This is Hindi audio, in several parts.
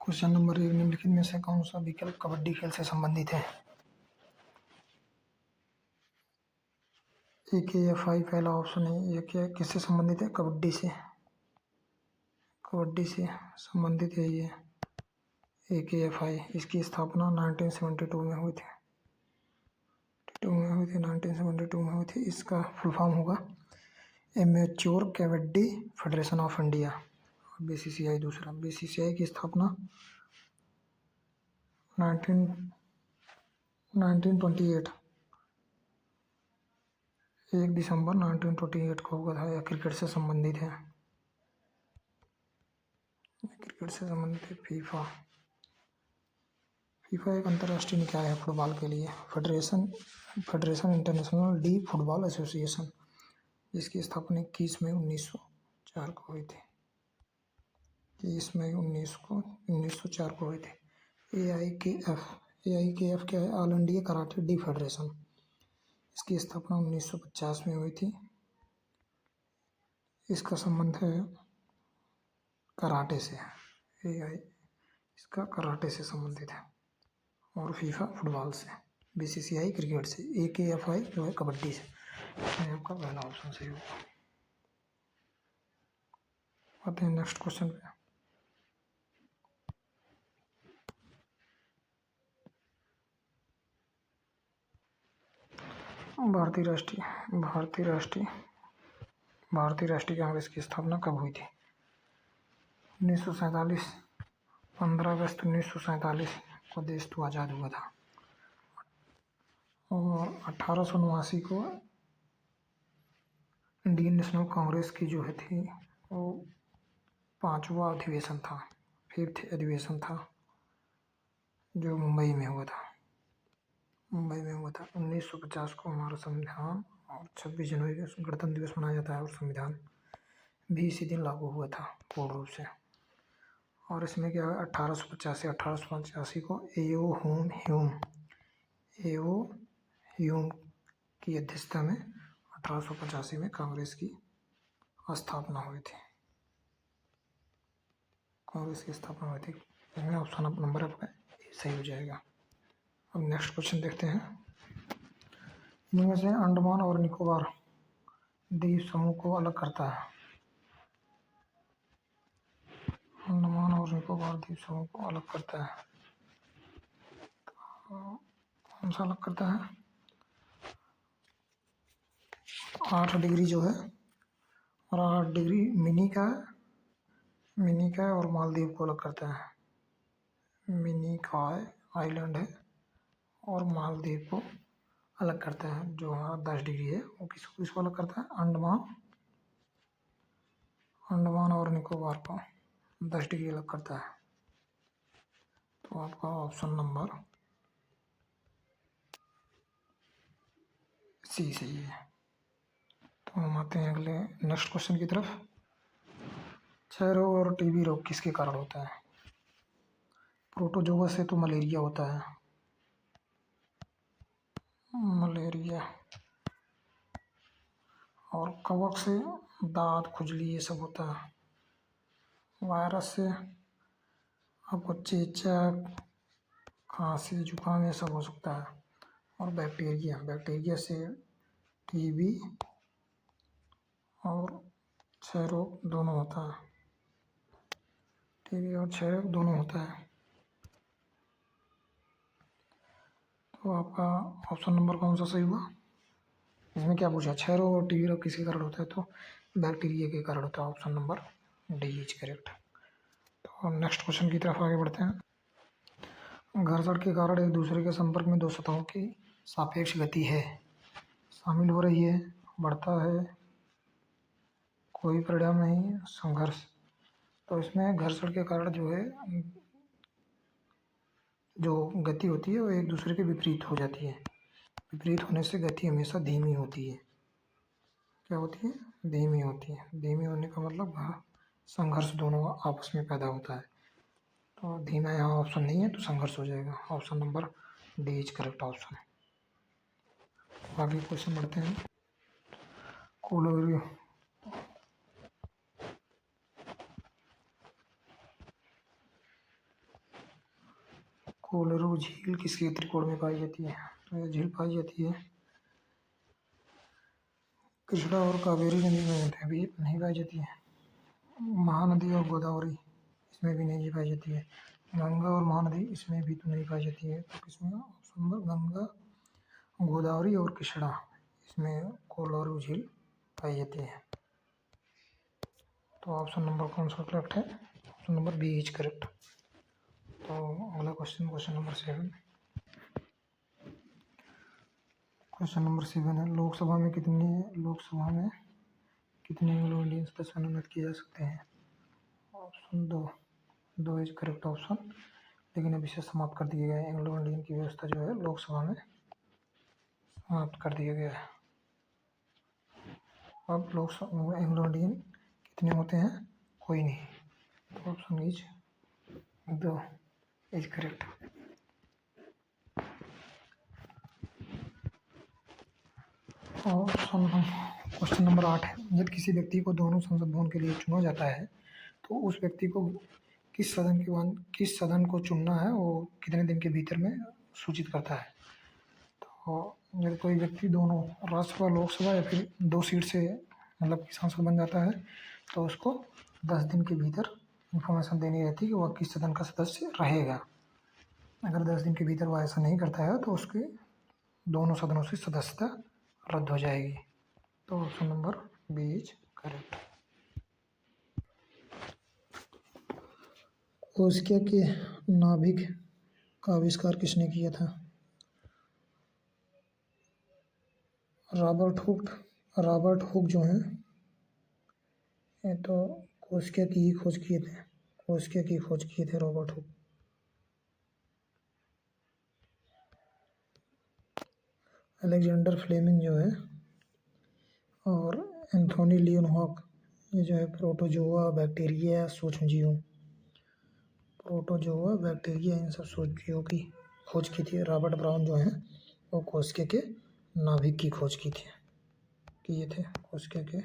क्वेश्चन नंबर 1, निम्नलिखित में से कौन सा विकल्प कबड्डी खेल से संबंधित है? AKFI पहला ऑप्शन है। ये क्या किससे संबंधित है? कबड्डी से। कबड्डी से संबंधित है ये AKFI। इसकी स्थापना 1972 में हुई थी। 1972 में हुई थी। इसका फुल फॉर्म होगा amateur kabaddi federation of India. BCCI दूसरा। BCCI की स्थापना 1928 1 दिसंबर 1928 को हुआ था। यह क्रिकेट से संबंधित है। क्रिकेट से संबंधित है। फीफा एक अंतर्राष्ट्रीय निकाय है फुटबॉल के लिए। Federation international D football association, जिसकी स्थापना 21 मई 1904 को हुई थी। 21 मई 1904 को हुई थी। AIKF क्या है? All India karate D federation. इसकी स्थापना 1950 में हुई थी। इसका संबंध है कराटे से। इसका कराटे से संबंधित है। और फीफा फुटबॉल से। BCCI क्रिकेट से। AKFI जो है कबड्डी से। आपका पहला ऑप्शन सही होगा। आते हैं नेक्स्ट क्वेश्चन पे। भारतीय राष्ट्रीय कांग्रेस की स्थापना कब हुई थी? 1947। 15 अगस्त 1947 को देश तो आज़ाद हुआ था। और 1879 को इंडियन नेशनल कांग्रेस की जो है थी वो 5वां अधिवेशन था, 5th अधिवेशन था, जो मुंबई में हुआ था। 1950 को हमारा संविधान और 26 जनवरी को गणतंत्र दिवस मनाया जाता है। और संविधान भी इसी दिन लागू हुआ था पूर्ण रूप से। और इसमें क्या है, 1885 को एओ ह्यूम की अध्यक्षता में 1885 में कांग्रेस की स्थापना हुई थी। इसमें ऑप्शन नंबर आपका सही हो जाएगा। अब नेक्स्ट क्वेश्चन देखते हैं। इनमें से अंडमान और निकोबार द्वीप समूह को अलग करता है। अंडमान और निकोबार द्वीप समूह को अलग करता है। कौन सा अलग करता है? 8 डिग्री जो है, और 8 डिग्री मिनी का है और मालदीव को अलग करता है। मिनी का आइलैंड है और मालदीव को अलग करता है। जो 10 डिग्री है वो किसको अलग करता है? अंडमान और निकोबार को 10 डिग्री अलग करता है। तो आपका ऑप्शन नंबर सी सही है। तो हम आते हैं अगले नेक्स्ट क्वेश्चन की तरफ। क्षय रोग और टीबी रोग किसके कारण होता है? प्रोटोजोआ से तो मलेरिया होता है। मलेरिया। और कवक से दांत, खुजली, ये सब होता है। वायरस से आपको चेचक, खांसी, जुकाम, ये सब हो सकता है। और बैक्टीरिया से टीबी और क्षय रोग दोनों होता है। टीबी और क्षय रोग दोनों होता है। तो आपका ऑप्शन नंबर कौन सा सही हुआ? इसमें क्या पूछा? क्षय रोग और टीबी रोग किसके कारण होता है? तो बैक्टीरिया के कारण होता है। Option number D is correct. तो नेक्स्ट क्वेश्चन की तरफ आगे बढ़ते हैं। घर्षण के कारण एक दूसरे के संपर्क में दो सतहों की सापेक्ष गति है शामिल हो रही है, बढ़ता है, कोई परिणाम नहीं, संघर्ष। तो इसमें घर्षण के कारण जो है जो गति होती है वो एक दूसरे के विपरीत हो जाती है। विपरीत होने से गति हमेशा धीमी होती है। क्या होती है? धीमी होती है। धीमी होने का मतलब संघर्ष दोनों आपस में पैदा होता है। तो धीमा यहाँ ऑप्शन नहीं है, तो संघर्ष हो जाएगा। Option number D is correct option है। आगे क्वेश्चन बढ़ते हैं। Cool overview. कोलेरू झील किसके त्रिकोण में पाई जाती है? तो यह झील पाई जाती है कृष्णा और कावेरी नदी में, भी नहीं पाई जाती है। महानदी और गोदावरी, इसमें भी नहीं पाई जाती है। गंगा और महानदी, इसमें भी तो नहीं पाई जाती है। तो किसमें? ऑप्शन नंबर गंगा, गोदावरी और कृष्णा, इसमें कोलारू झील पाई जाती है। तो ऑप्शन नंबर कौन सा करेक्ट है? Option number B is correct. तो अगला question, question number 7। Question number 7 है, लोकसभा में कितने एंग्लो इंडियन सदस्य मनोनीत किए जा सकते हैं? ऑप्शन 2 इज करेक्ट ऑप्शन, लेकिन अभी से समाप्त कर दिया गया है। एंग्लो इंडियन की व्यवस्था जो है लोकसभा में समाप्त कर दिया गया है। अब लोकसभा एंग्लो इंडियन कितने होते हैं? कोई नहीं। तो option is 2 is correct. Option question number 8 है, जब किसी व्यक्ति को दोनों संसद भवन के लिए चुना जाता है तो उस व्यक्ति को किस सदन को चुनना है वो कितने दिन के भीतर में सूचित करता है? तो जब कोई व्यक्ति दोनों राज्यसभा लोकसभा या फिर 2 सीट से मतलब सांसद बन जाता है तो उसको 10 दिन के भीतर इंफॉर्मेशन देनी रहती है कि वह किस सदन का सदस्य रहेगा। अगर 10 दिन के भीतर वह ऐसा नहीं करता है तो उसके दोनों सदनों से सदस्यता रद्द हो जाएगी। तो option number B is correct. कोशिका के नाभिक का आविष्कार किसने किया था? रॉबर्ट हुक जो है ये तो कोशिका की ही खोज किए थे। कोशिका की खोज किए थे रॉबर्ट हुक। अलेक्जेंडर फ्लेमिंग जो है और एंथोनी लियोनहॉक, ये जो है प्रोटोजोआ, बैक्टीरिया, सूक्ष्मजीवों, प्रोटोजोआ, बैक्टीरिया, इन सब सूक्ष्मजीवों की खोज की थी। रॉबर्ट ब्राउन जो है वो कोशिका के नाभिक की खोज किए थे। कोशिका के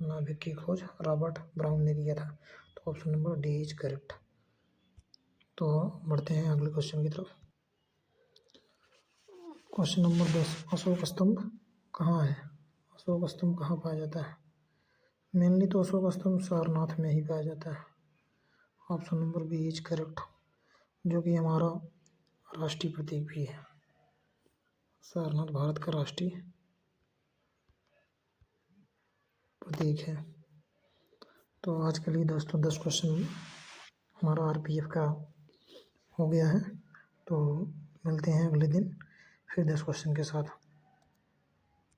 नाभिक की खोज रॉबर्ट ब्राउन ने किया था। तो option number D is correct. तो बढ़ते हैं अगले क्वेश्चन की तरफ। क्वेश्चन नंबर 10, अशोक स्तंभ कहाँ है? अशोक स्तंभ कहाँ पाया जाता है? मेनली तो अशोक स्तंभ सारनाथ में ही पाया जाता है। Option number B is correct, जो कि हमारा राष्ट्रीय प्रतीक भी है। सारनाथ भारत का राष्ट्रीय प्रतीक है। तो आज के लिए दोस्तों 10 क्वेश्चन हमारा आरपीएफ का हो गया है। तो मिलते हैं अगले दिन फिर 10 क्वेश्चन के साथ।